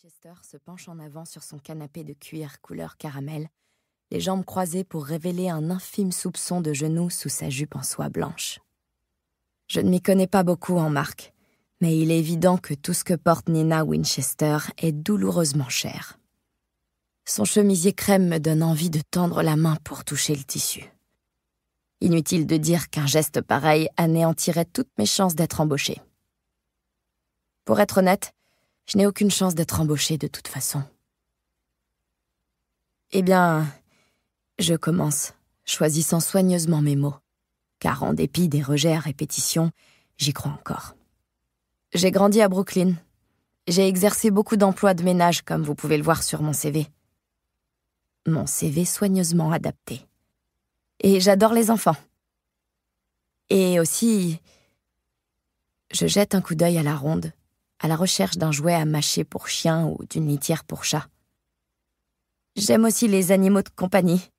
Winchester se penche en avant sur son canapé de cuir couleur caramel, les jambes croisées pour révéler un infime soupçon de genou sous sa jupe en soie blanche. Je ne m'y connais pas beaucoup en marque, mais il est évident que tout ce que porte Nina Winchester est douloureusement cher. Son chemisier crème me donne envie de tendre la main pour toucher le tissu. Inutile de dire qu'un geste pareil anéantirait toutes mes chances d'être embauchée. Pour être honnête, je n'ai aucune chance d'être embauchée de toute façon. Eh bien, je commence, choisissant soigneusement mes mots, car en dépit des rejets à répétition, j'y crois encore. J'ai grandi à Brooklyn. J'ai exercé beaucoup d'emplois de ménage, comme vous pouvez le voir sur mon CV. Mon CV soigneusement adapté. Et j'adore les enfants. Et aussi, je jette un coup d'œil à la ronde, à la recherche d'un jouet à mâcher pour chien ou d'une litière pour chat. J'aime aussi les animaux de compagnie.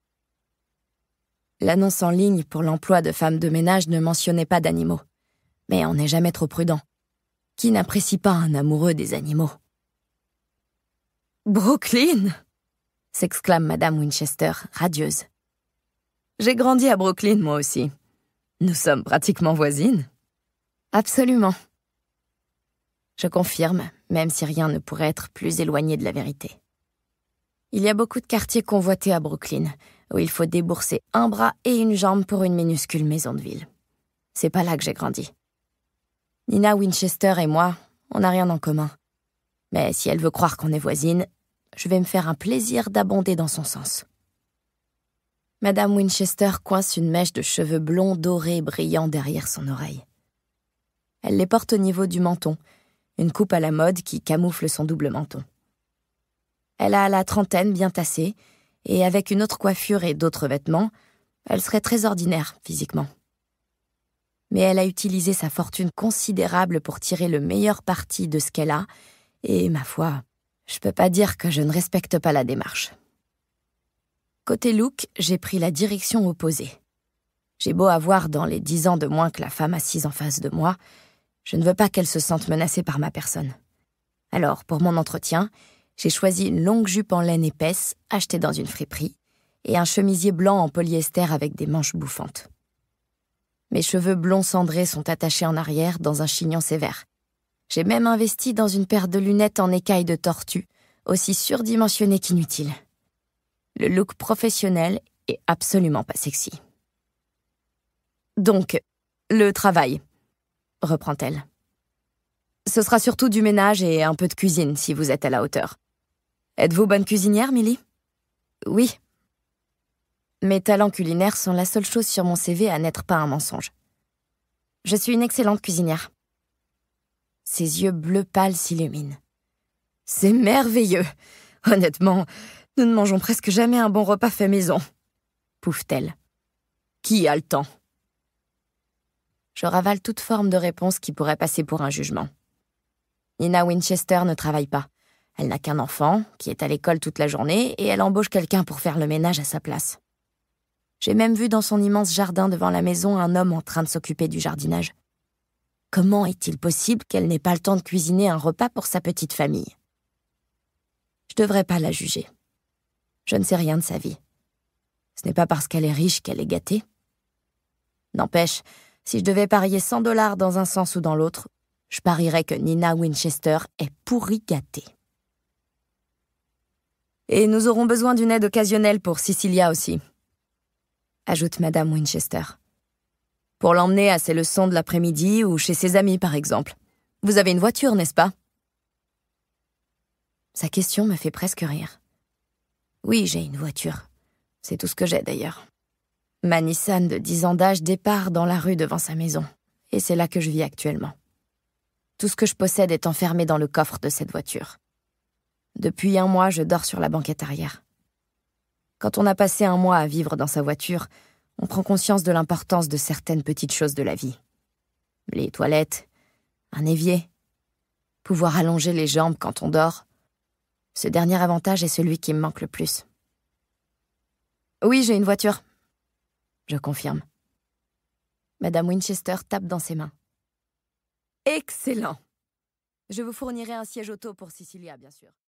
L'annonce en ligne pour l'emploi de femme de ménage ne mentionnait pas d'animaux. Mais on n'est jamais trop prudent. Qui n'apprécie pas un amoureux des animaux? « Brooklyn !» s'exclame Madame Winchester, radieuse. « J'ai grandi à Brooklyn, moi aussi. Nous sommes pratiquement voisines. » « Absolument. » Je confirme, même si rien ne pourrait être plus éloigné de la vérité. Il y a beaucoup de quartiers convoités à Brooklyn, où il faut débourser un bras et une jambe pour une minuscule maison de ville. C'est pas là que j'ai grandi. Nina Winchester et moi, on n'a rien en commun. Mais si elle veut croire qu'on est voisines, je vais me faire un plaisir d'abonder dans son sens. Madame Winchester coince une mèche de cheveux blonds dorés brillants derrière son oreille. Elle les porte au niveau du menton, une coupe à la mode qui camoufle son double menton. Elle a la trentaine bien tassée, et avec une autre coiffure et d'autres vêtements, elle serait très ordinaire physiquement. Mais elle a utilisé sa fortune considérable pour tirer le meilleur parti de ce qu'elle a, et ma foi, je peux pas dire que je ne respecte pas la démarche. Côté look, j'ai pris la direction opposée. J'ai beau avoir dans les 10 ans de moins que la femme assise en face de moi, je ne veux pas qu'elle se sente menacée par ma personne. Alors, pour mon entretien, j'ai choisi une longue jupe en laine épaisse, achetée dans une friperie, et un chemisier blanc en polyester avec des manches bouffantes. Mes cheveux blonds cendrés sont attachés en arrière dans un chignon sévère. J'ai même investi dans une paire de lunettes en écailles de tortue, aussi surdimensionnées qu'inutiles. Le look professionnel est absolument pas sexy. Donc, le travail, reprend-elle. Ce sera surtout du ménage et un peu de cuisine si vous êtes à la hauteur. Êtes-vous bonne cuisinière, Millie? Oui. Mes talents culinaires sont la seule chose sur mon CV à n'être pas un mensonge. Je suis une excellente cuisinière. Ses yeux bleu pâle s'illuminent. C'est merveilleux. Honnêtement, nous ne mangeons presque jamais un bon repas fait maison. Pouffe-t-elle. Qui a le temps? Je ravale toute forme de réponse qui pourrait passer pour un jugement. Nina Winchester ne travaille pas. Elle n'a qu'un enfant, qui est à l'école toute la journée, et elle embauche quelqu'un pour faire le ménage à sa place. J'ai même vu dans son immense jardin devant la maison un homme en train de s'occuper du jardinage. Comment est-il possible qu'elle n'ait pas le temps de cuisiner un repas pour sa petite famille? Je devrais pas la juger. Je ne sais rien de sa vie. Ce n'est pas parce qu'elle est riche qu'elle est gâtée. N'empêche, si je devais parier $100 dans un sens ou dans l'autre, je parierais que Nina Winchester est pourri gâtée. Et nous aurons besoin d'une aide occasionnelle pour Cecilia aussi, ajoute Madame Winchester. Pour l'emmener à ses leçons de l'après-midi ou chez ses amis, par exemple. Vous avez une voiture, n'est-ce pas? Sa question me fait presque rire. Oui, j'ai une voiture. C'est tout ce que j'ai, d'ailleurs. Ma Nissan de 10 ans d'âge départ dans la rue devant sa maison. Et c'est là que je vis actuellement. Tout ce que je possède est enfermé dans le coffre de cette voiture. Depuis 1 mois, je dors sur la banquette arrière. Quand on a passé 1 mois à vivre dans sa voiture, on prend conscience de l'importance de certaines petites choses de la vie. Les toilettes, un évier, pouvoir allonger les jambes quand on dort. Ce dernier avantage est celui qui me manque le plus. Oui, j'ai une voiture. Je confirme. Madame Winchester tape dans ses mains. Excellent. Je vous fournirai un siège auto pour Cecilia, bien sûr.